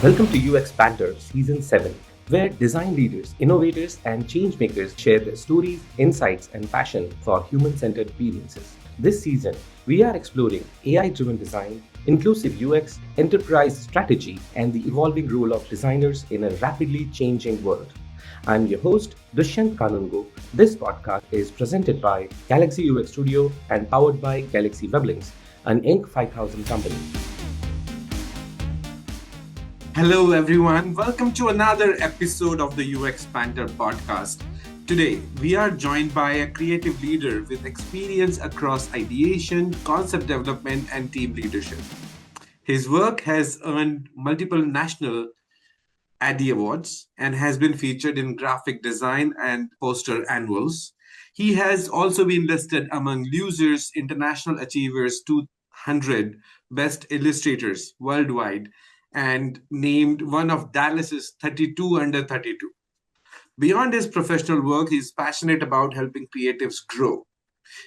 Welcome to UX Banter Season 7, where design leaders, innovators, and change makers share their stories, insights, and passion for human centered experiences. This season, we are exploring AI driven design, inclusive UX, enterprise strategy, and the evolving role of designers in a rapidly changing world. I'm your host, Dushyant Kanungo. This podcast is presented by Galaxy UX Studio and powered by Galaxy Weblinks, an Inc. 5000 company. Hello, everyone. Welcome to another episode of the UX Banter podcast. Today, we are joined by a creative leader with experience across ideation, concept development, and team leadership. His work has earned multiple national ADDIE awards and has been featured in graphic design and poster annuals. He has also been listed among Losers International Achievers 200 Best Illustrators worldwide and named one of Dallas's 32 under 32. Beyond his professional work, he's passionate about helping creatives grow.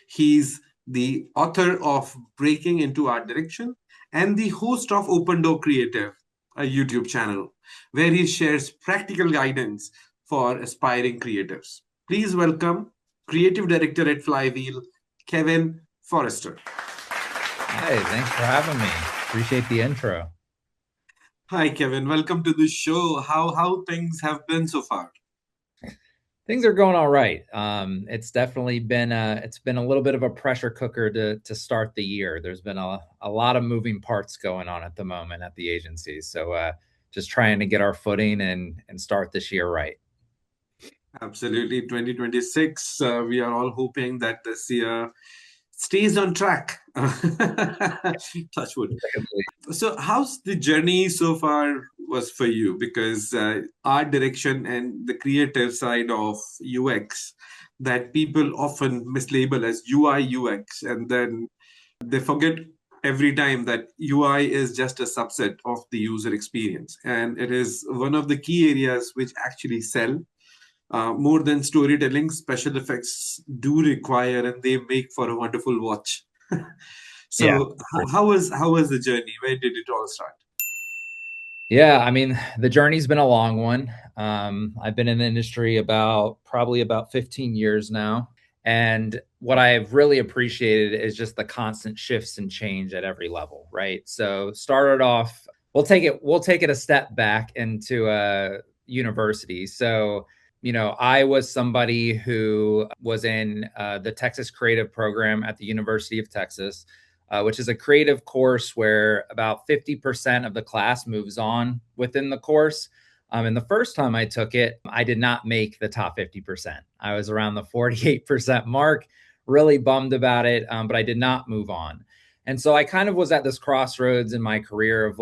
He's the author of Breaking into Art Direction and the host of Open Door Creative, a YouTube channel, where he shares practical guidance for aspiring creatives. Please welcome Creative Director at Flywheel, Kevin Forister. Hi, thanks for having me. Appreciate the intro. Hi, Kevin. Welcome to the show. How things have been so far? Things are going all right. It's definitely been a little bit of a pressure cooker to start the year. There's been a lot of moving parts going on at the moment at the agency. So just trying to get our footing and start this year right. Absolutely. 2026, we are all hoping that this year stays on track. Touch wood. So, how's the journey so far was for you? Because art direction and the creative side of UX that people often mislabel as UI UX, and then they forget every time that UI is just a subset of the user experience, and it is one of the key areas which actually sell. More than storytelling, special effects do require, and they make for a wonderful watch. So, how was the journey? Where did it all start? Yeah, I mean, the journey's been a long one. I've been in the industry probably about 15 years now. And what I've really appreciated is just the constant shifts and change at every level, right? So started off, we'll take it a step back into university. So, I was somebody who was in the Texas Creative Program at the University of Texas, which is a creative course where about 50% of the class moves on within the course. And the first time I took it, I did not make the top 50%. I was around the 48% mark, really bummed about it, but I did not move on. And so I kind of was at this crossroads in my career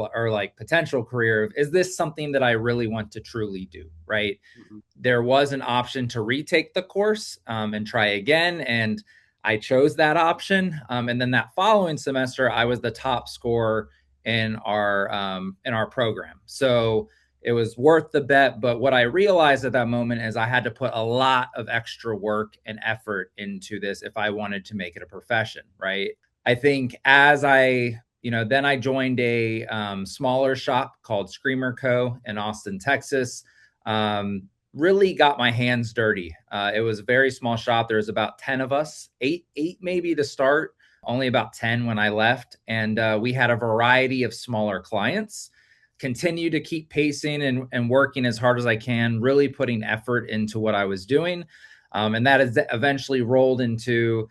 potential career of, is this something that I really want to truly do, right? Mm-hmm. There was an option to retake the course and try again. And I chose that option. And then that following semester, I was the top scorer in our program. So it was worth the bet. But what I realized at that moment is I had to put a lot of extra work and effort into this if I wanted to make it a profession, right? I think then I joined a smaller shop called Screamer Co. in Austin, Texas. Really got my hands dirty. It was a very small shop. There was about 10 of us, eight maybe to start, only about 10 when I left. And we had a variety of smaller clients. Continue to keep pacing and working as hard as I can, really putting effort into what I was doing. And that is eventually rolled into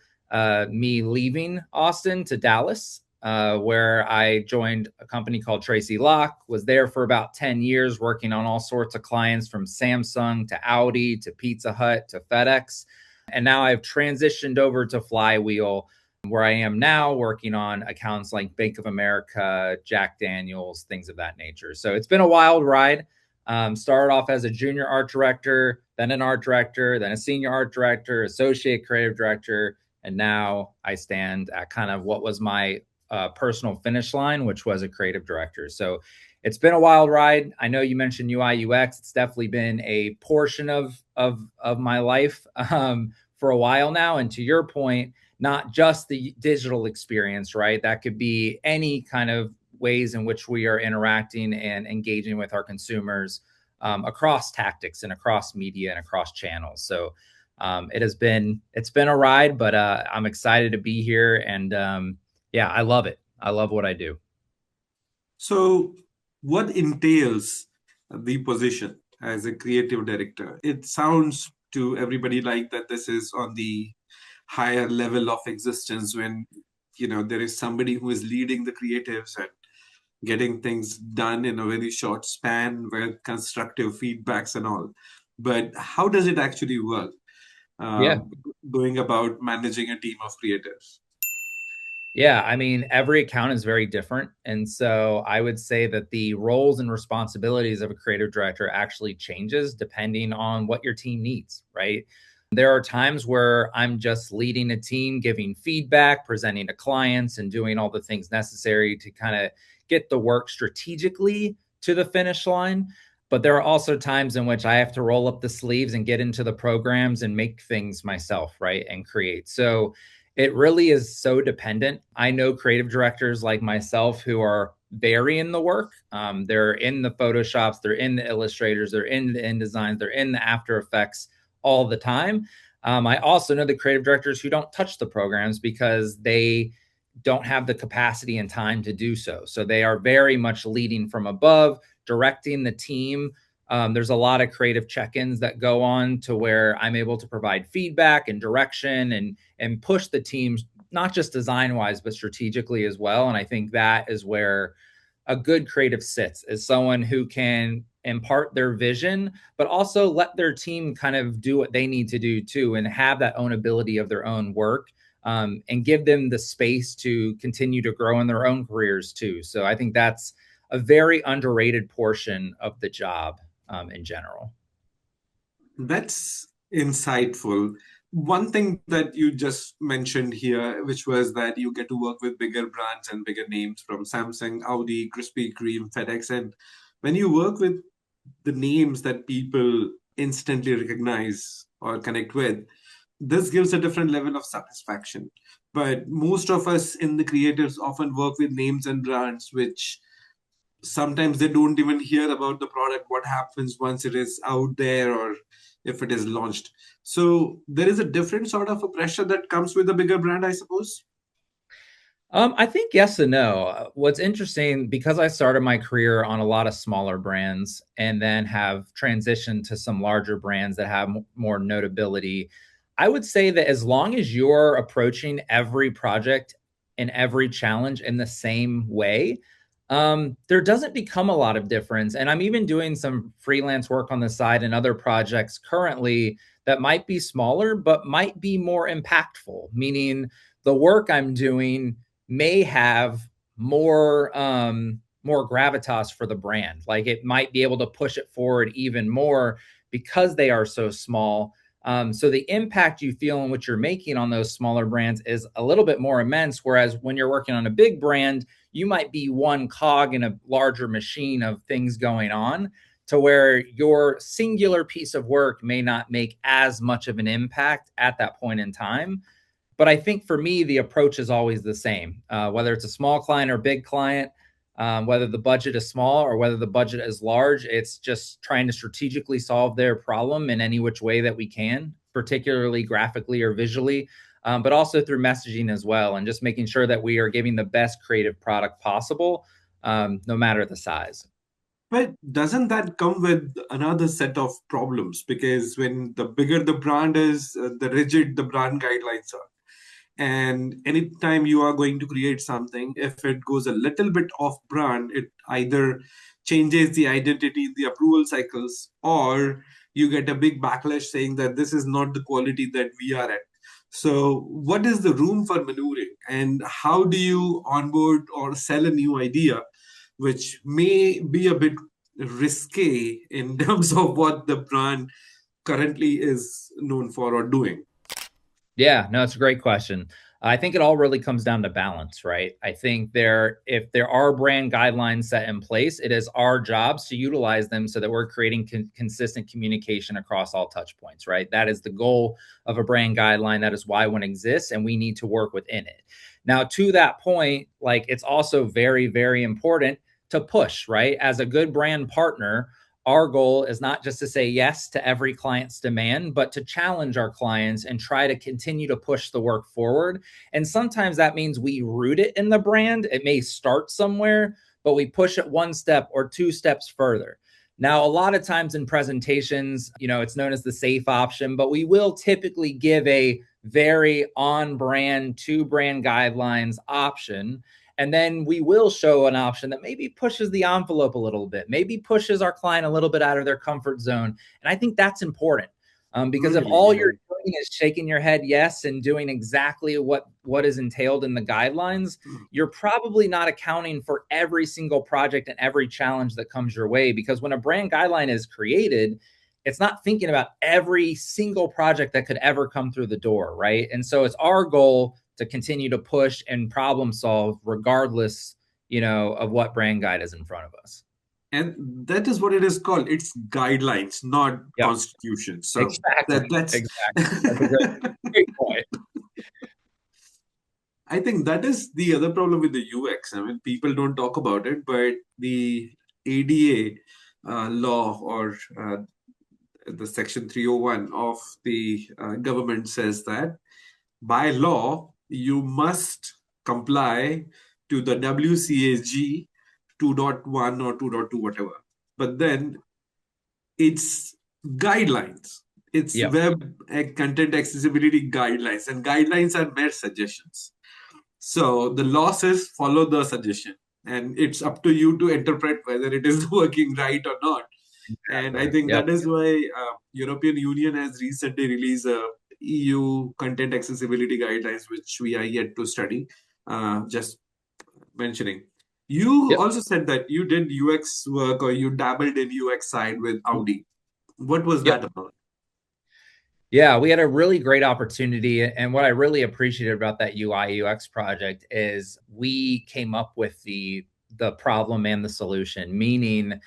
me leaving Austin to Dallas, where I joined a company called Tracy Locke, was there for about 10 years, working on all sorts of clients from Samsung to Audi to Pizza Hut to FedEx. And now I've transitioned over to Flywheel, where I am now working on accounts like Bank of America, Jack Daniels, things of that nature. So it's been a wild ride. Started off as a junior art director, then an art director, then a senior art director, associate creative director. And now I stand at kind of what was my personal finish line, which was a creative director. So it's been a wild ride. I know you mentioned UI UX. It's definitely been a portion of my life for a while now. And to your point, not just the digital experience, right? That could be any kind of ways in which we are interacting and engaging with our consumers across tactics and across media and across channels. So it's been a ride, but I'm excited to be here. And yeah, I love it. I love what I do. So, what entails the position as a creative director? It sounds to everybody like that this is on the higher level of existence when there is somebody who is leading the creatives and getting things done in a very short span with constructive feedbacks and all. But how does it actually work? Yeah. Going about managing a team of creatives. Yeah, I mean, every account is very different. And so I would say that the roles and responsibilities of a creative director actually changes depending on what your team needs, right? There are times where I'm just leading a team, giving feedback, presenting to clients, and doing all the things necessary to kind of get the work strategically to the finish line. But there are also times in which I have to roll up the sleeves and get into the programs and make things myself, right? And create. So it really is so dependent. I know creative directors like myself who are varying the work. They're in the Photoshops, they're in the illustrators, they're in the InDesigns, they're in the After Effects all the time. I also know the creative directors who don't touch the programs because they don't have the capacity and time to do so. So they are very much leading from above, directing the team. There's a lot of creative check-ins that go on to where I'm able to provide feedback and direction and push the teams, not just design-wise, but strategically as well. And I think that is where a good creative sits, is someone who can impart their vision, but also let their team kind of do what they need to do too, and have that ownability of their own work, and give them the space to continue to grow in their own careers too. So I think that's a very underrated portion of the job in general. That's insightful. One thing that you just mentioned here, which was that you get to work with bigger brands and bigger names from Samsung, Audi, Krispy Kreme, FedEx. And when you work with the names that people instantly recognize or connect with, this gives a different level of satisfaction. But most of us in the creatives often work with names and brands which sometimes they don't even hear about the product, what happens once it is out there or if it is launched. So there is a different sort of a pressure that comes with a bigger brand, I suppose. I think yes and no. What's interesting, because I started my career on a lot of smaller brands and then have transitioned to some larger brands that have more notability, I would say that as long as you're approaching every project and every challenge in the same way, there doesn't become a lot of difference. And I'm even doing some freelance work on the side and other projects currently that might be smaller, but might be more impactful, meaning the work I'm doing may have more gravitas for the brand. Like it might be able to push it forward even more because they are so small. So the impact you feel and what you're making on those smaller brands is a little bit more immense. Whereas when you're working on a big brand, you might be one cog in a larger machine of things going on, to where your singular piece of work may not make as much of an impact at that point in time. But I think for me, the approach is always the same, whether it's a small client or big client, whether the budget is small or whether the budget is large. It's just trying to strategically solve their problem in any which way that we can, particularly graphically or visually, but also through messaging as well, and just making sure that we are giving the best creative product possible, no matter the size. But doesn't that come with another set of problems? Because when the bigger the brand is, the rigid the brand guidelines are. And anytime you are going to create something, if it goes a little bit off brand, it either changes the identity, the approval cycles, or you get a big backlash saying that this is not the quality that we are at. So, what is the room for maneuvering, and how do you onboard or sell a new idea, which may be a bit risque in terms of what the brand currently is known for or doing? Yeah, no, it's a great question. I think it all really comes down to balance, right? I think if there are brand guidelines set in place, it is our jobs to utilize them so that we're creating consistent communication across all touch points, right? That is the goal of a brand guideline. That is why one exists, and we need to work within it. Now, to that point, like, it's also very, very important to push, right? As a good brand partner, our goal is not just to say yes to every client's demand, but to challenge our clients and try to continue to push the work forward. And sometimes that means we root it in the brand. It may start somewhere, but we push it one step or two steps further. Now, a lot of times in presentations, it's known as the safe option, but we will typically give a very on brand, to brand guidelines option. And then we will show an option that maybe pushes the envelope a little bit, maybe pushes our client a little bit out of their comfort zone. And I think that's important, because if all you're doing is shaking your head yes and doing exactly what is entailed in the guidelines, you're probably not accounting for every single project and every challenge that comes your way. Because when a brand guideline is created, it's not thinking about every single project that could ever come through the door, right? And so it's our goal to continue to push and problem solve regardless, of what brand guide is in front of us. And that is what it is called. It's guidelines, not Yep. constitution. So Exactly. that's Exactly. That's a great point. I think that is the other problem with the UX. I mean, people don't talk about it, but the ADA law, or the Section 301 of the government, says that by law, you must comply to the WCAG 2.1 or 2.2, whatever. But then it's guidelines. It's Yep. web content accessibility guidelines, and guidelines are mere suggestions. So the law says follow the suggestion, and it's up to you to interpret whether it is working right or not. And I think Yep. that is why European Union has recently released a EU content accessibility guidelines, which we are yet to study. Just mentioning. You Yep. also said that you did UX work, or you dabbled in UX side with Audi. What was that Yep. about? Yeah, we had a really great opportunity. And what I really appreciated about that UI UX project is we came up with the problem and the solution, meaning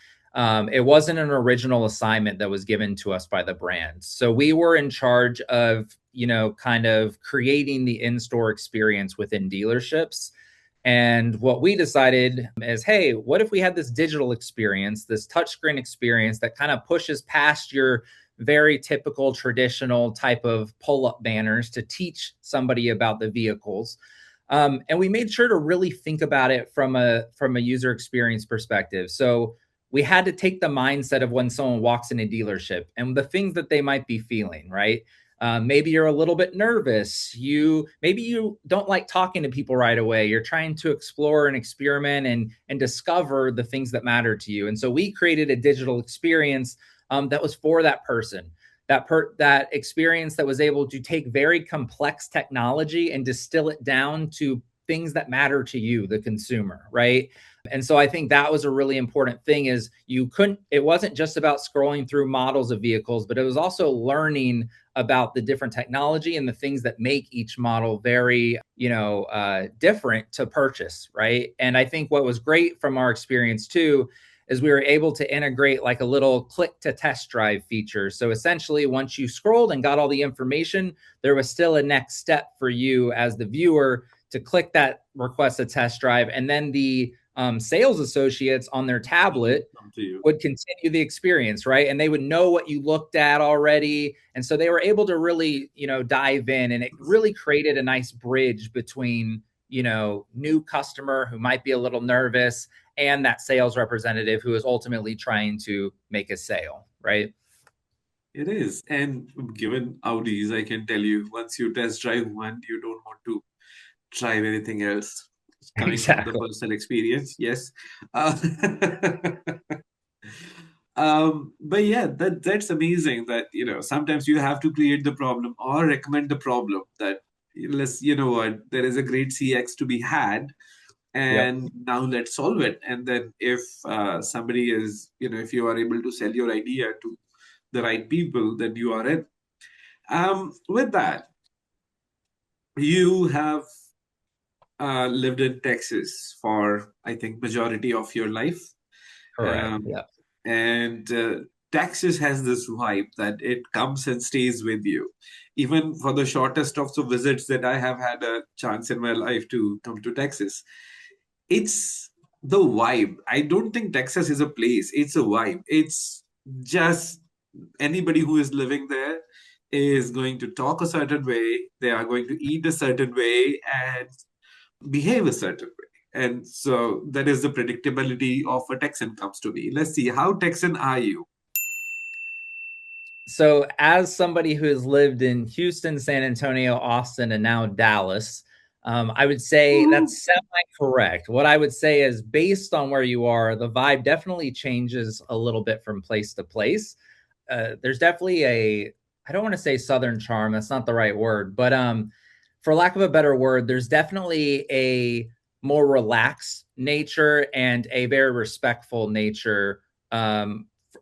it wasn't an original assignment that was given to us by the brand. So we were in charge of, kind of creating the in-store experience within dealerships. And what we decided is, hey, what if we had this digital experience, this touchscreen experience that kind of pushes past your very typical traditional type of pull-up banners to teach somebody about the vehicles. And we made sure to really think about it from a user experience perspective. So we had to take the mindset of when someone walks in a dealership and the things that they might be feeling, right? Maybe you're a little bit nervous. Maybe you don't like talking to people right away. You're trying to explore and experiment and discover the things that matter to you. And so we created a digital experience that was for that person, that experience that was able to take very complex technology and distill it down to things that matter to you, the consumer, right? And so I think that was a really important thing, is it wasn't just about scrolling through models of vehicles, but it was also learning about the different technology and the things that make each model very, different to purchase, right? And I think what was great from our experience too is we were able to integrate like a little click to test drive feature. So essentially, once you scrolled and got all the information, there was still a next step for you as the viewer to click that request a test drive. And then the sales associates on their tablet would continue the experience, right? And they would know what you looked at already. And so they were able to really, dive in, and it really created a nice bridge between, new customer who might be a little nervous and that sales representative who is ultimately trying to make a sale, right? It is. And given Audis, I can tell you, once you test drive one, you don't want to try anything else. It's coming from the Exactly. personal experience, yes. Uh, but yeah, that's amazing that, sometimes you have to create the problem or recommend the problem that, what, there is a great CX to be had, Yep. and now let's solve it. And then if somebody is, if you are able to sell your idea to the right people, then you are in. With that, You have lived in Texas for, I think, majority of your life. Correct. Um, Yeah. and Texas has this vibe that it comes and stays with you. Even for the shortest of the visits that I have had a chance in my life to come to Texas, it's the vibe. I don't think Texas is a place, it's a vibe. It's just anybody who is living there is going to talk a certain way, they are going to eat a certain way, and behave a certain way. And so that is the predictability of a Texan comes to me. Let's see, how Texan are you? So, as somebody who has lived in Houston, San Antonio, Austin, and now Dallas, I would say Woo. that's semi-correct. What I would say is, based on where you are, the vibe definitely changes a little bit from place to place. There's definitely I don't want to say Southern charm, that's not the right word, but for lack of a better word, there's definitely a more relaxed nature and a very respectful nature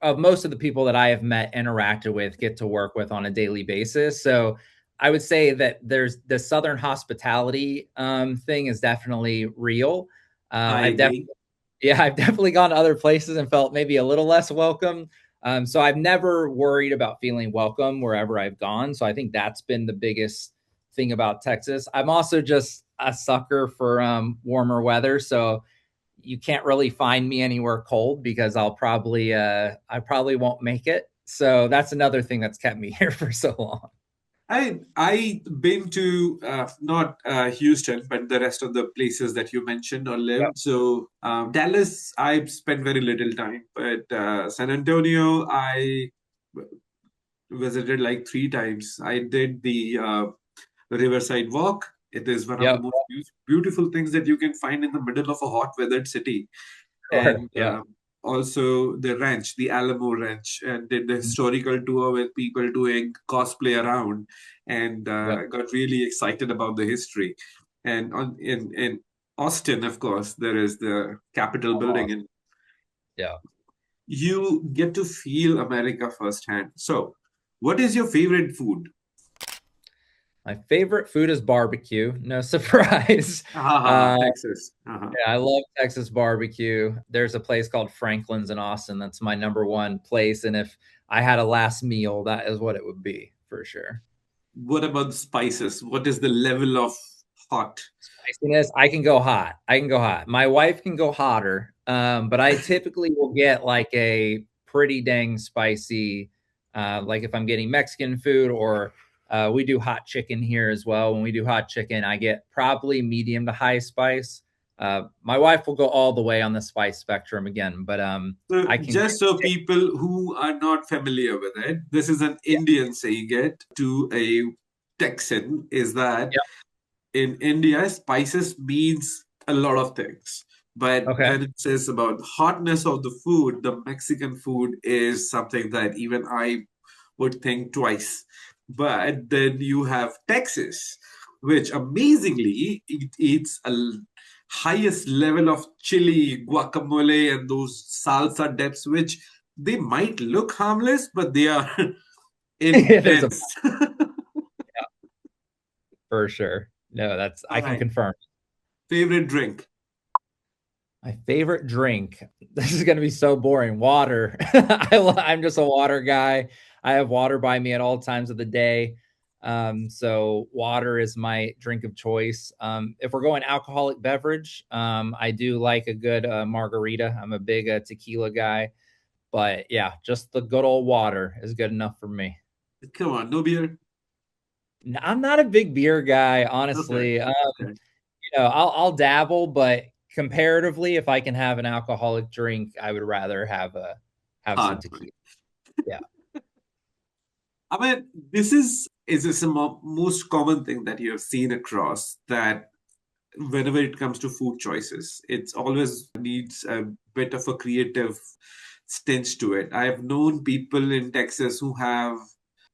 of most of the people that I have met, interacted with, get to work with on a daily basis. So I would say that there's the Southern hospitality thing is definitely real. I I've definitely agree. Yeah, I've definitely gone to other places and felt maybe a little less welcome. So I've never worried about feeling welcome wherever I've gone. So I think that's been the biggest thing about Texas. I'm also just a sucker for warmer weather. So you can't really find me anywhere cold because I probably won't make it. So that's another thing that's kept me here for so long. I been to not Houston, but the rest of the places that you mentioned or Yep. lived. So Dallas, I've spent very little time, but San Antonio, I visited like 3 times. I did the Riverside Walk. It is one of the Yep. most beautiful things that you can find in the middle of a hot weathered city. Sure. And Yep. also the ranch, the Alamo Ranch, and did the historical tour with people doing cosplay around, and Yep. got really excited about the history. And in Austin, of course, there is the Capitol building, and Yeah. you get to feel America firsthand. So, what is your favorite food? My favorite food is barbecue. No surprise. Ah, Uh, Texas. Uh-huh. Yeah, I love Texas barbecue. There's a place called Franklin's in Austin. That's my number one place. And if I had a last meal, that is what it would be for sure. What about the spices? What is the level of hot? Spiciness, I can go hot. I can go hot. My wife can go hotter. But I typically will get like a pretty dang spicy, like if I'm getting Mexican food or we do hot chicken here as well. When we do hot chicken, I get probably medium to high spice. My wife will go all the way on the spice spectrum again, but So, I can just so people who are not familiar with it, this is an yeah, Indian saying it to a Texan is that yeah. in India, spices means a lot of things. But Okay. when it says about hotness of the food, the Mexican food is something that even I would think twice. But then you have Texas, which amazingly it eats highest level of chili, guacamole, and those salsa dips, which they might look harmless, but they are There's a intense. for sure. No, that's All I can right. confirm. Favorite drink? My favorite drink. This is going to be so boring. Water. I'm just a water guy. I have water by me at all times of the day. So water is my drink of choice. If we're going alcoholic beverage, I do like a good margarita. I'm a big tequila guy, but yeah, just the good old water is good enough for me. Come on, no beer. I'm not a big beer guy, Okay. honestly. Okay. I'll dabble, but comparatively, if I can have an alcoholic drink, I would rather have some Hard one. tequila. Yeah. I mean, this is the most common thing that you have seen across that whenever it comes to food choices, it's always needs a bit of a creative stench to it. I have known people in Texas who have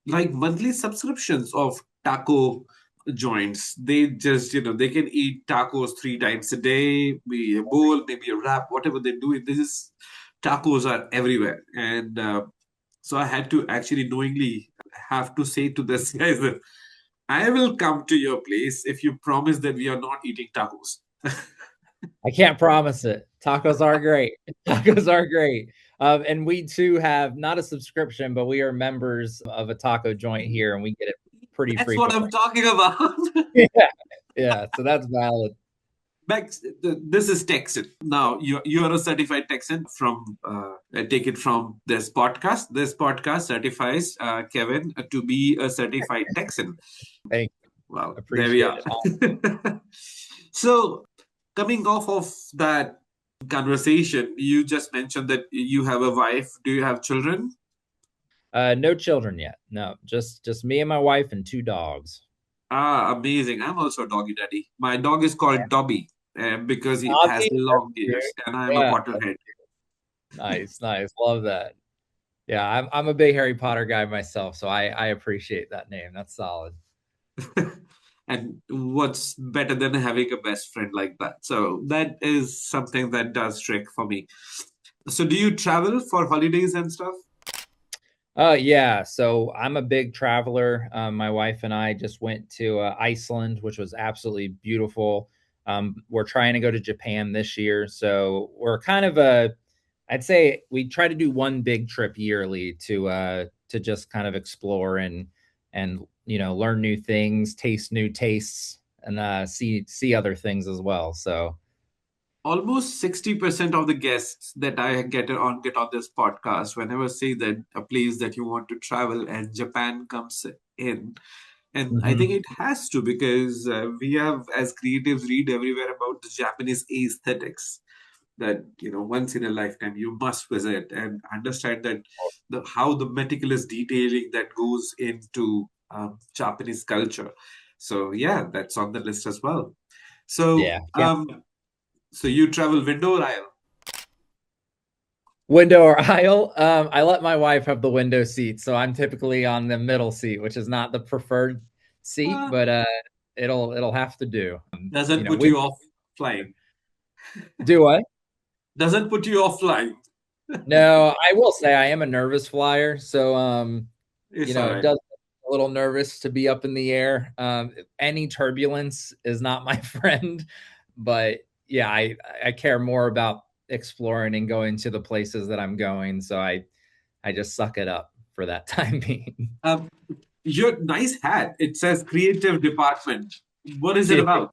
like monthly subscriptions of taco joints. They just, they can eat tacos 3 times a day, maybe a bowl, maybe a wrap, whatever they do. This is tacos are everywhere. And so I had to actually knowingly have to say to this guys that I will come to your place if you promise that we are not eating tacos. I can't promise it. Tacos are great. Tacos are great. And we too have not a subscription, but we are members of a taco joint here, and we get it pretty That's what frequently. I'm talking about. Yeah, yeah. So that's valid. Max, this is Texan. Now you are a certified Texan from. I take it from this podcast. This podcast certifies Kevin to be a certified Texan. Thank you. Well, there we Appreciate are. it. So, coming off of that conversation, you just mentioned that you have a wife. Do you have children? No children yet. No, just me and my wife and 2 dogs. Ah, amazing. I'm also a doggy daddy. My dog is called Dobby because he has Bobby, that's long cute. ears, and I'm a Yeah, Potterhead. nice, nice. Love that. Yeah, I'm a big Harry Potter guy myself, so I appreciate that name. That's solid. And what's better than having a best friend like that? So that is something that does trick for me. So do you travel for holidays and stuff? Yeah. So I'm a big traveler. My wife and I just went to Iceland, which was absolutely beautiful. We're trying to go to Japan this year, so we're kind of I'd say we try to do one big trip yearly to just kind of explore and learn new things, taste new tastes, and see other things as well. So Almost 60% of the guests that I get on this podcast, whenever say that a place that you want to travel and Japan comes in. And I think mhm. it has to because we have, as creatives, read everywhere about the Japanese aesthetics that once in a lifetime you must visit and understand that how the meticulous detailing that goes into Japanese culture. So yeah, that's on the list as well. Yeah, So so you travel window or aisle? window or aisle. I let my wife have the window seat, so I'm typically on the middle seat, which is not the preferred seat, Uh, but it'll have to do. doesn't put We you off flying. do what? Doesn't put you off flying. No, I will say I am a nervous flyer, so It's all it right. does make me a little nervous to be up in the air. Any turbulence is not my friend, but yeah, I care more about exploring and going to the places that I'm going, so I just suck it up for that time being. Um, your nice hat. It says creative department. What is it about?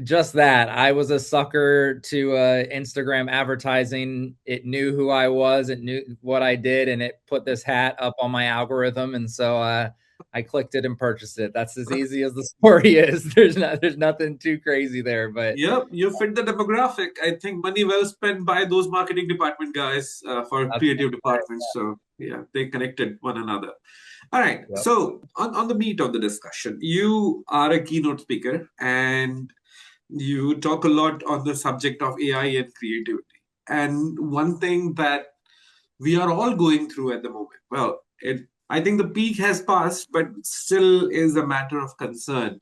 Just that. I was a sucker to Instagram advertising. It knew who I was, it knew what I did, and it put this hat up on my algorithm. And so I clicked it and purchased it. That's as easy as the story is. There's nothing too crazy there, but Yep, you fit the demographic. I think money well spent by those marketing department guys for that's creative departments. So yeah, they connected one another. All right. yep. So on the meat of the discussion, you are a keynote speaker and you talk a lot on the subject of AI and creativity. And one thing that we are all going through at the moment, well, I think the peak has passed, but still is a matter of concern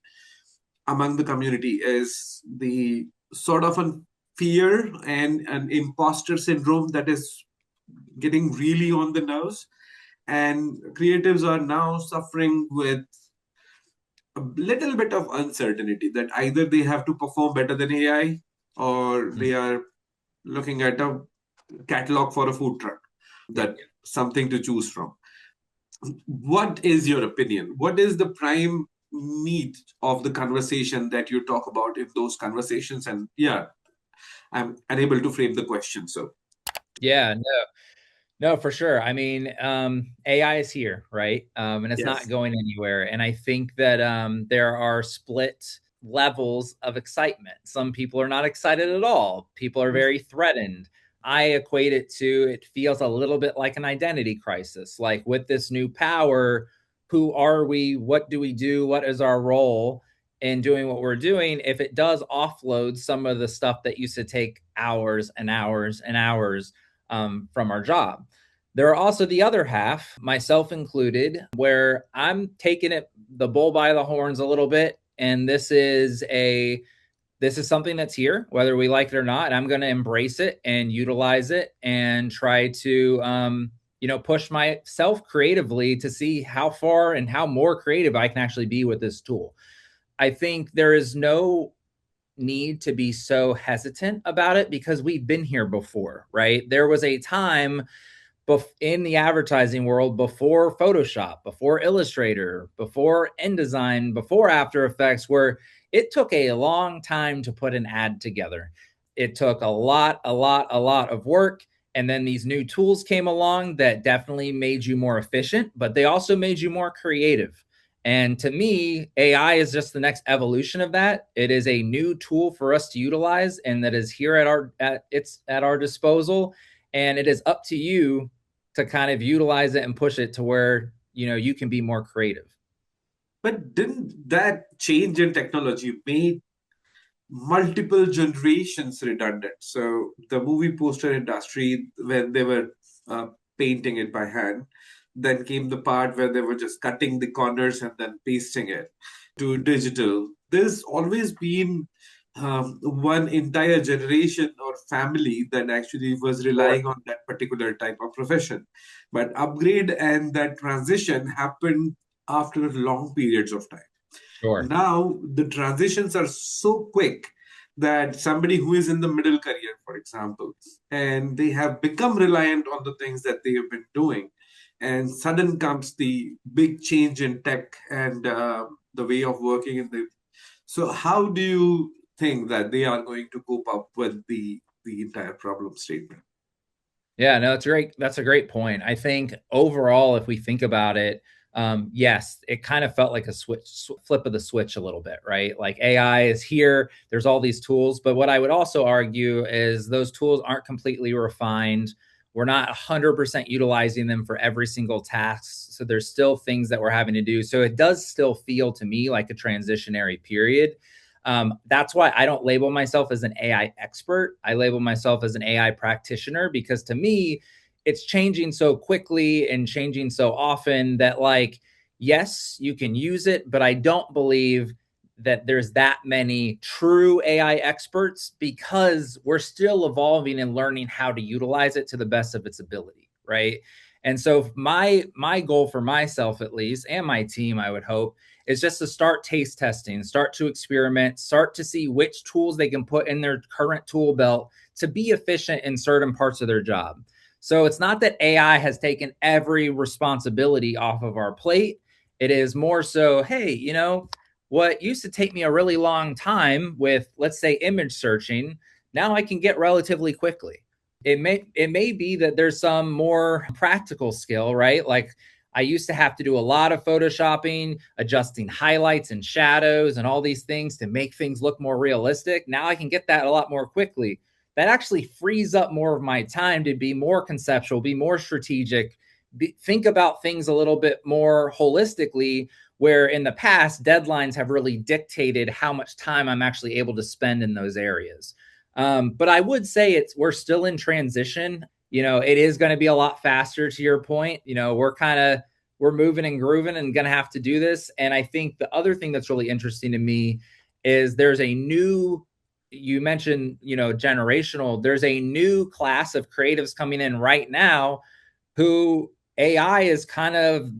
among the community is the sort of a fear and an imposter syndrome that is getting really on the nerves. And creatives are now suffering with a little bit of uncertainty that either they have to perform better than AI or Mm. they are looking at a catalog for a food truck, Yep. that something to choose from. What is your opinion? What is the prime need of the conversation that you talk about in those conversations? And yeah, I'm unable to frame the question. So Yeah, no, for sure. I mean, AI is here, right? And it's not yes. going anywhere. And I think that there are split levels of excitement. Some people are not excited at all. People are very threatened. I equate it to it feels a little bit like an identity crisis. Like with this new power, who are we? What do we do? What is our role in doing what we're doing? If it does offload some of the stuff that used to take hours and hours and hours from our job. There are also the other half, myself included, where I'm taking it the bull by the horns a little bit, and this is something that's here, whether we like it or not, and I'm going to embrace it and utilize it and try to push myself creatively to see how far and how more creative I can actually be with this tool. I think there is no need to be so hesitant about it because we've been here before, right? There was a time in the advertising world before Photoshop, before Illustrator, before InDesign, before After Effects, where it took a long time to put an ad together. It took a lot of work. And then these new tools came along that definitely made you more efficient, but they also made you more creative. And to me, AI is just the next evolution of that. It is a new tool for us to utilize, and that is here at our disposal. And it is up to you to kind of utilize it and push it to where you can be more creative. But didn't that change in technology make multiple generations redundant? So the movie poster industry, when they were uh, painting it by hand, then came the part where they were just cutting the corners and then pasting it to digital. There's always been one entire generation or family that actually was Sure. relying on that particular type of profession. But upgrade and that transition happened after long periods of time. Sure. Now the transitions are so quick that somebody who is in the middle career, for example, and they have become reliant on the things that they have been doing, and sudden comes the big change in tech and the way of working in the. So how do you think that they are going to cope up with the entire problem statement? Yeah, no, it's great. That's a great point. I think overall, if we think about it, yes, it kind of felt like a flip of the switch a little bit, right? Like AI is here, there's all these tools, but what I would also argue is those tools aren't completely refined. We're not 100% utilizing them for every single task. So there's still things that we're having to do. So it does still feel to me like a transitionary period. That's why I don't label myself as an AI expert. I label myself as an AI practitioner because to me, it's changing so quickly and changing so often that, like, yes, you can use it, but I don't believe that there's that many true AI experts because we're still evolving and learning how to utilize it to the best of its ability, right? And so my goal for myself, at least, and my team, I would hope, is just to start taste testing, start to experiment, start to see which tools they can put in their current tool belt to be efficient in certain parts of their job. So it's not that AI has taken every responsibility off of our plate. It is more so, hey, what used to take me a really long time with, let's say, image searching, now I can get relatively quickly. It may be that there's some more practical skill, right? Like I used to have to do a lot of photoshopping, adjusting highlights and shadows and all these things to make things look more realistic. Now I can get that a lot more quickly. That actually frees up more of my time to be more conceptual, be more strategic, think about things a little bit more holistically, where in the past, deadlines have really dictated how much time I'm actually able to spend in those areas. But I would say we're still in transition. It is going to be a lot faster, to your point. We're moving and grooving and going to have to do this. And I think the other thing that's really interesting to me is you mentioned, generational, there's a new class of creatives coming in right now who AI is kind of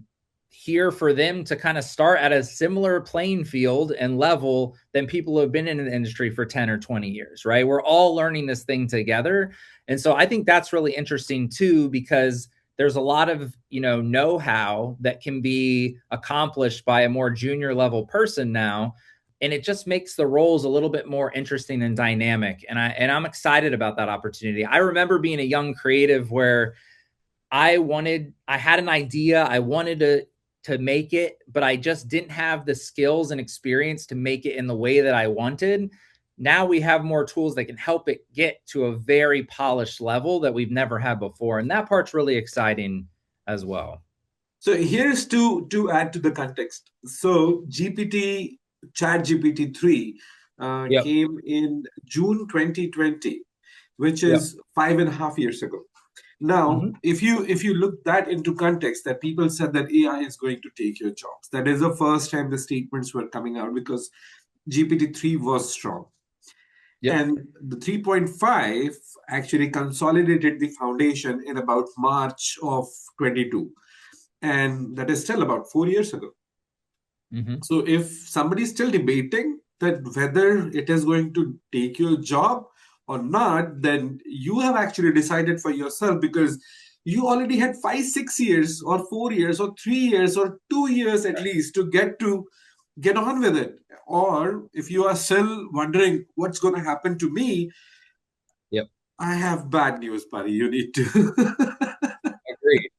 here for them to kind of start at a similar playing field and level than people who have been in the industry for 10 or 20 years, right? We're all learning this thing together. And so I think that's really interesting too, because there's a lot of, know-how that can be accomplished by a more junior level person now. And it just makes the roles a little bit more interesting and dynamic. And I'm excited about that opportunity. I remember being a young creative where I had an idea, I wanted to make it, but I just didn't have the skills and experience to make it in the way that I wanted. Now we have more tools that can help it get to a very polished level that we've never had before. And that part's really exciting as well. So here's to add to the context. So Chat GPT 3 Yep. came in June 2020, which Yep. is 5.5 years ago. Now, Mhm. if you look that into context, that people said that AI is going to take your jobs. That is the first time the statements were coming out because GPT-3 was strong. Yep. And the 3.5 actually consolidated the foundation in about March of 22. And that is still about 4 years ago. Hmm. So if somebody is still debating that whether it is going to take your job or not, then you have actually decided for yourself, because you already had 5, 6 years, or 4 years, or 3 years, or 2 years at least to get on with it. Or if you are still wondering what's going to happen to me, Yep. I have bad news, buddy. You need to. Agreed.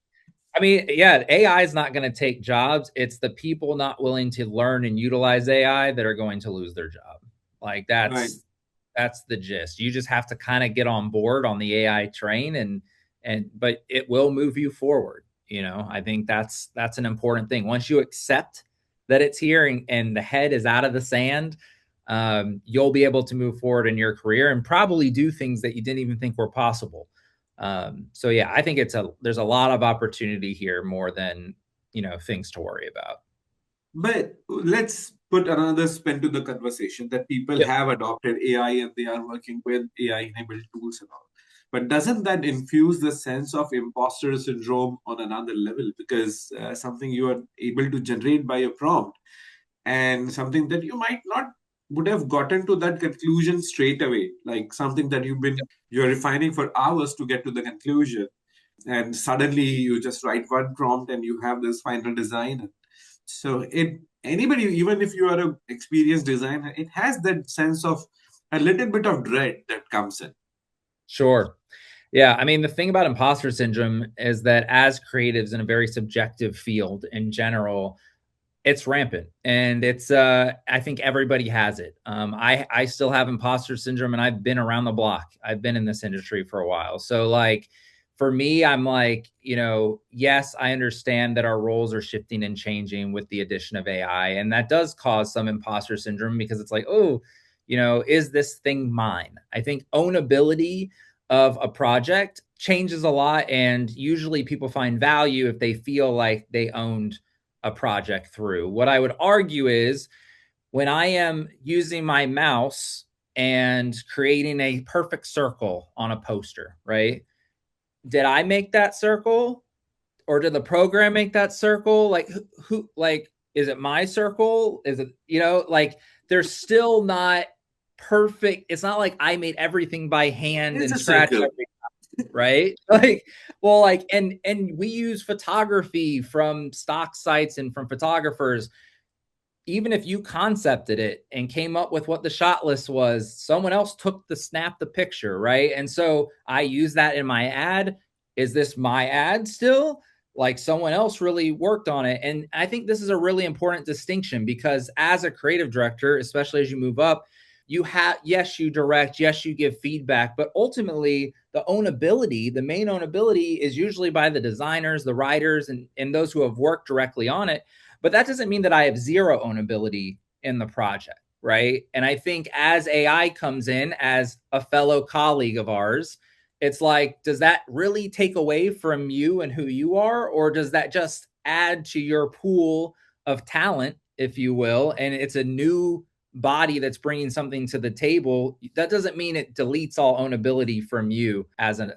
I mean, yeah, AI is not going to take jobs. It's the people not willing to learn and utilize AI that are going to lose their job. Like Right. that's the gist. You just have to kind of get on board on the AI train and but it will move you forward. I think that's an important thing. Once you accept that it's here and the head is out of the sand, you'll be able to move forward in your career and probably do things that you didn't even think were possible. So yeah, I think there's a lot of opportunity here more than things to worry about. But let's put another spin to the conversation that people Yep. have adopted AI and they are working with AI enabled tools and all. But doesn't that infuse the sense of imposter syndrome on another level? Because something you are able to generate by a prompt, and something that you might not would have gotten to that conclusion straight away, like something that you're refining for hours to get to the conclusion, and suddenly you just write one prompt and you have this final design. So it anybody, even if you are an experienced designer, it has that sense of a little bit of dread that comes in. Sure. Yeah, I mean, the thing about imposter syndrome is that as creatives in a very subjective field in general, it's rampant, and it's I think everybody has it. I still have imposter syndrome, and I've been around the block. I've been in this industry for a while. So like for me, I'm like, yes, I understand that our roles are shifting and changing with the addition of AI, and that does cause some imposter syndrome because it's like, oh, is this thing mine? I think ownability of a project changes a lot, and usually people find value if they feel like they owned a project through. What I would argue is when I am using my mouse and creating a perfect circle on a poster, right? Did I make that circle or did the program make that circle? Like who like is it my circle? Is it, like there's still not perfect. It's not like I made everything by hand It's and a scratched circle. everything, right? Like, well, like, and we use photography from stock sites and from photographers. Even if you concepted it and came up with what the shot list was, someone else took the snap the picture, right? And so I use that in my ad. Is this my ad still? Like someone else really worked on it. And I think this is a really important distinction because as a creative director, especially as you move up, you have, yes, you direct, yes, you give feedback, but ultimately the main ownability is usually by the designers, the writers, and those who have worked directly on it. But that doesn't mean that I have zero ownability in the project, right? And I think as AI comes in as a fellow colleague of ours, it's like, does that really take away from you and who you are? Or does that just add to your pool of talent, if you will? And it's a new body that's bringing something to the table. That doesn't mean it deletes all ownability from you as an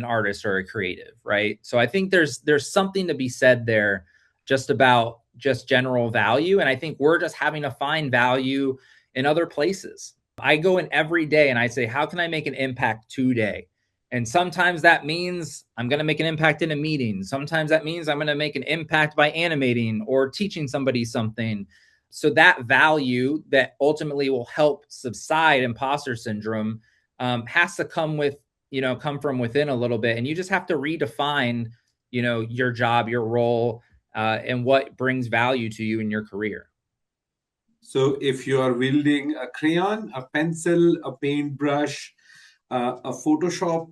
artist or a creative, right? So I think there's something to be said there just about just general value. And I think we're just having to find value in other places. I go in every day and I say, how can I make an impact today? And sometimes that means I'm going to make an impact in a meeting. Sometimes that means I'm going to make an impact by animating or teaching somebody something. So that value that ultimately will help subside imposter syndrome has to come from within a little bit. And you just have to redefine, your job, your role, and what brings value to you in your career. So if you are wielding a crayon, a pencil, a paintbrush, a Photoshop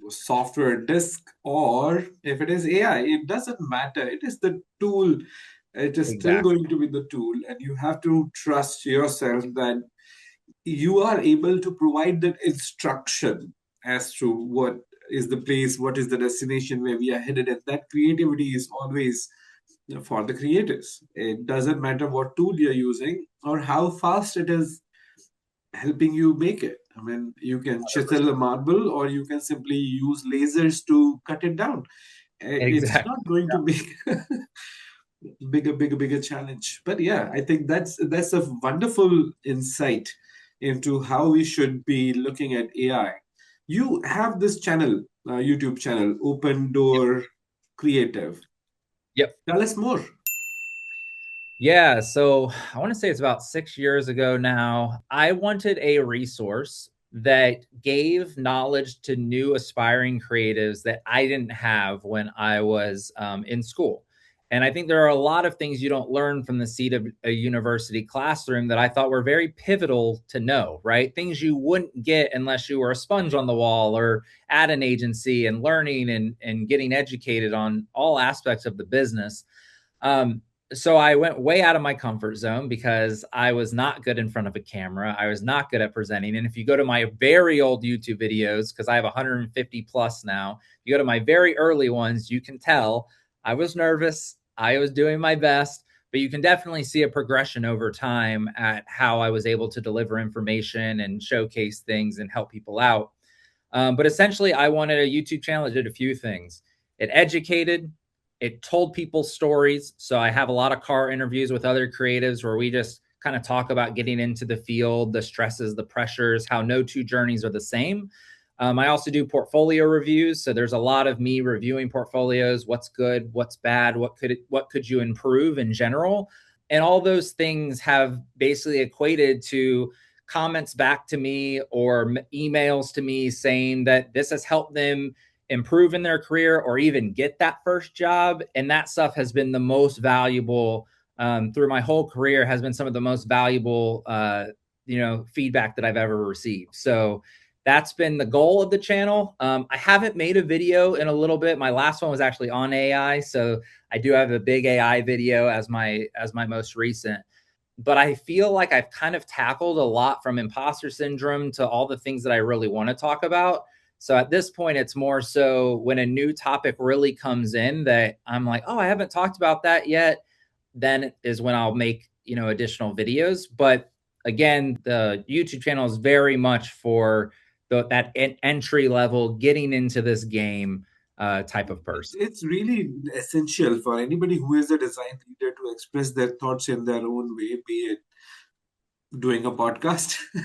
software disk, or if it is AI, it doesn't matter. It is the tool. It is still Exactly. going to be the tool, and you have to trust yourself that you are able to provide that instruction as to what is the place, what is the destination where we are headed, and that creativity is always for the creators. It doesn't matter what tool you're using or how fast it is helping you make it. I mean, you can chisel a marble, or you can simply use lasers to cut it down. It's Exactly. not going to be bigger challenge. But yeah, I think that's a wonderful insight into how we should be looking at AI. You have this channel, YouTube channel, Open Door Creative. Yep. Tell us more. Yeah, so I want to say it's about 6 years ago now. I wanted a resource that gave knowledge to new aspiring creatives that I didn't have when I was in school. And I think there are a lot of things you don't learn from the seat of a university classroom that I thought were very pivotal to know, right? Things you wouldn't get unless you were a sponge on the wall or at an agency and learning and getting educated on all aspects of the business. Um, so I went way out of my comfort zone because I was not good in front of a camera. I was not good at presenting. And if you go to my very old YouTube videos, because I have 150 plus now, you go to my very early ones, you can tell I was nervous. I was doing my best, but you can definitely see a progression over time at how I was able to deliver information and showcase things and help people out. But essentially, I wanted a YouTube channel that did a few things. It educated, it told people stories. So I have a lot of car interviews with other creatives where we just kind of talk about getting into the field, the stresses, the pressures, how no two journeys are the same. I also do portfolio reviews. So there's a lot of me reviewing portfolios, what's good, what's bad, what could you improve in general. And all those things have basically equated to comments back to me or emails to me saying that this has helped them improve in their career or even get that first job. And that stuff has been the most valuable through my whole career, has been some of the most valuable, feedback that I've ever received. So that's been the goal of the channel. I haven't made a video in a little bit. My last one was actually on AI. So I do have a big AI video as my most recent, but I feel like I've kind of tackled a lot from imposter syndrome to all the things that I really want to talk about. So at this point, it's more so when a new topic really comes in that I'm like, oh, I haven't talked about that yet. Then is when I'll make, additional videos. But again, the YouTube channel is very much for that entry level, getting into this game type of person. It's really essential for anybody who is a design leader to express their thoughts in their own way, be it doing a podcast Yeah.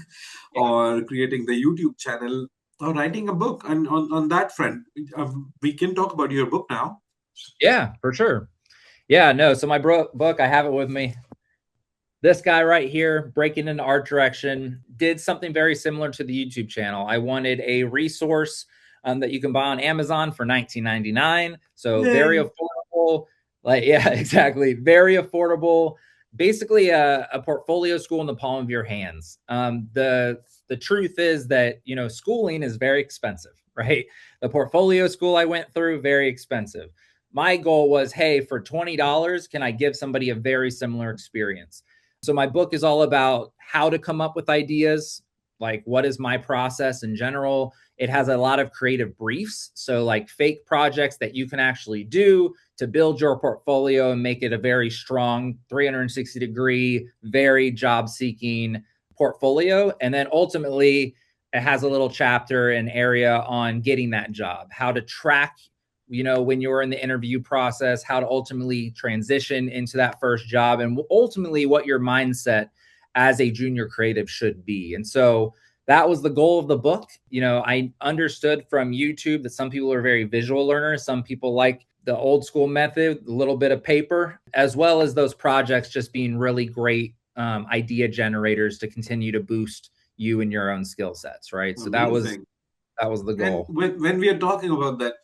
or creating the YouTube channel or writing a book. And on that front, we can talk about your book now. Yeah, for sure. Yeah, no. So my book, I have it with me. This guy right here, breaking into art direction, did something very similar to the YouTube channel. I wanted a resource that you can buy on Amazon for $19.99. So very Yay. affordable. Like, yeah, exactly. Very affordable. Basically, a portfolio school in the palm of your hands. The truth is that schooling is very expensive, right? The portfolio school I went through, very expensive. My goal was, hey, for $20, can I give somebody a very similar experience? So my book is all about how to come up with ideas, like what is my process in general. It has a lot of creative briefs, so like fake projects that you can actually do to build your portfolio and make it a very strong 360-degree, very job-seeking portfolio. And then ultimately, it has a little chapter and area on getting that job, how to track when you're in the interview process, how to ultimately transition into that first job, and ultimately what your mindset as a junior creative should be. And so that was the goal of the book. I understood from YouTube that some people are very visual learners. Some people like the old school method, a little bit of paper, as well as those projects just being really great idea generators to continue to boost you and your own skill sets. Right. So Amazing. that was the And goal. when we are talking about that,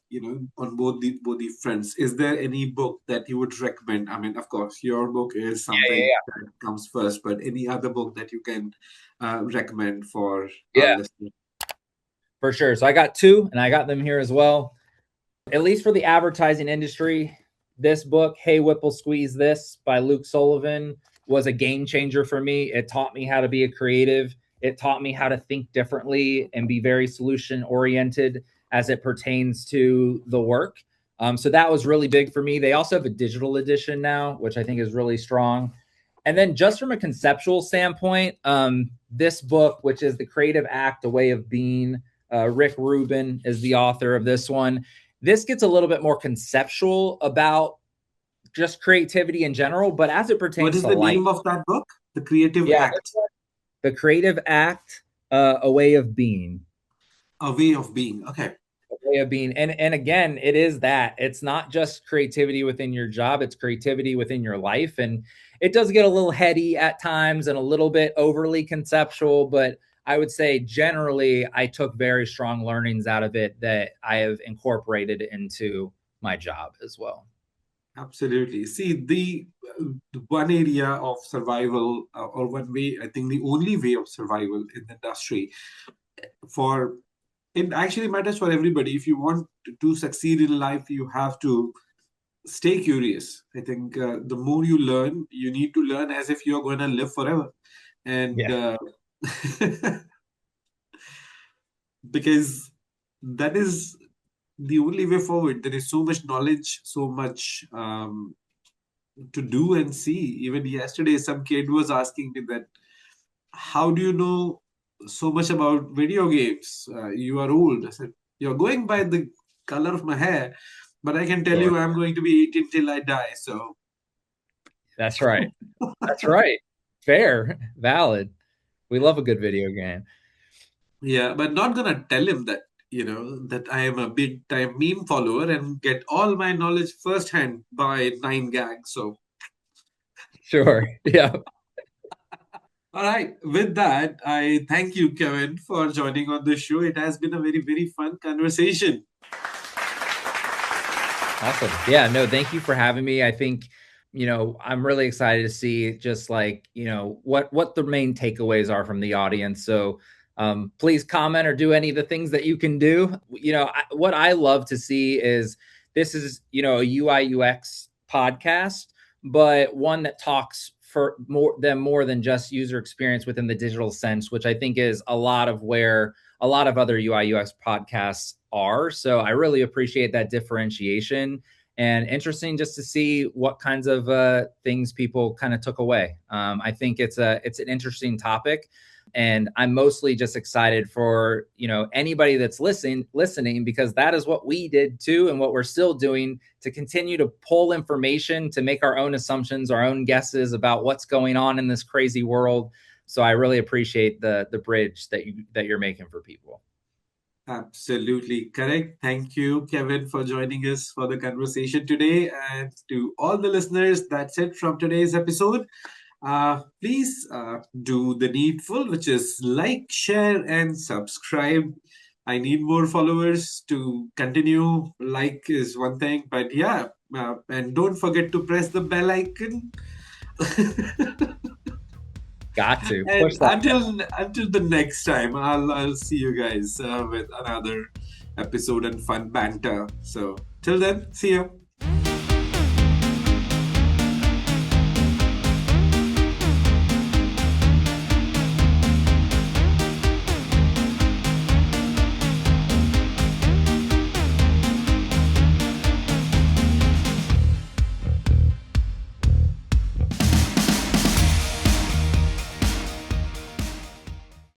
on both the fronts, is there any book that you would recommend? I mean, of course, your book is something Yeah. that comes first, but any other book that you can recommend for our Yeah, listeners? for sure. So I got two and I got them here as well. At least for the advertising industry, this book, Hey Whipple Squeeze This by Luke Sullivan, was a game changer for me. It taught me how to be a creative. It taught me how to think differently and be very solution oriented as it pertains to the work. So that was really big for me. They also have a digital edition now, which I think is really strong. And then just from a conceptual standpoint, this book, which is The Creative Act, A Way of Being, Rick Rubin is the author of this one. This gets a little bit more conceptual about just creativity in general, but as it pertains What is to the life. name of that book? The Creative Yeah, Act. The Creative Act, A Way of Being. A Way of Being. Okay. Way of being. And again, it is that. It's not just creativity within your job, it's creativity within your life. And it does get a little heady at times and a little bit overly conceptual, but I would say generally I took very strong learnings out of it that I have incorporated into my job as well. Absolutely. See, the one area of survival, or one way, I think the only way of survival in the industry for it actually matters for everybody. If you want to succeed in life, you have to stay curious. I think the more you learn, you need to learn as if you're going to live forever. And because that is the only way forward. There is so much knowledge, so much to do and see. Even yesterday, some kid was asking me that, how do you know so much about video games? You are old. I said, you're going by the color of my hair, but I can tell you I'm going to be 18 till I die. So that's right. That's right. Fair, valid. We love a good video game. Yeah, but not gonna tell him that, that I am a big time meme follower and get all my knowledge firsthand by 9gag. So sure. Yeah. all right. With that, I thank you, Kevin, for joining on the show. It has been a very, very fun conversation. Awesome. Yeah, no, thank you for having me. I think, I'm really excited to see just like, what the main takeaways are from the audience. So please comment or do any of the things that you can do. What I love to see is this is, a UI UX podcast, but one that talks for more than just user experience within the digital sense, which I think is a lot of where a lot of other UI UX podcasts are. So I really appreciate that differentiation, and interesting just to see what kinds of things people kind of took away. I think it's an interesting topic, and I'm mostly just excited for anybody that's listening, because that is what we did too, and what we're still doing, to continue to pull information, to make our own assumptions, our own guesses about what's going on in this crazy world. So I really appreciate the bridge that you're making for people. Absolutely correct. Thank you, Kevin, for joining us for the conversation today. And to all the listeners, that's it from today's episode. Please do the needful, which is like, share, and subscribe. I need more followers to continue. Like is one thing, but yeah, and don't forget to press the bell icon. Got to push that. Until the next time, I'll see you guys with another episode and fun banter. So till then, see you.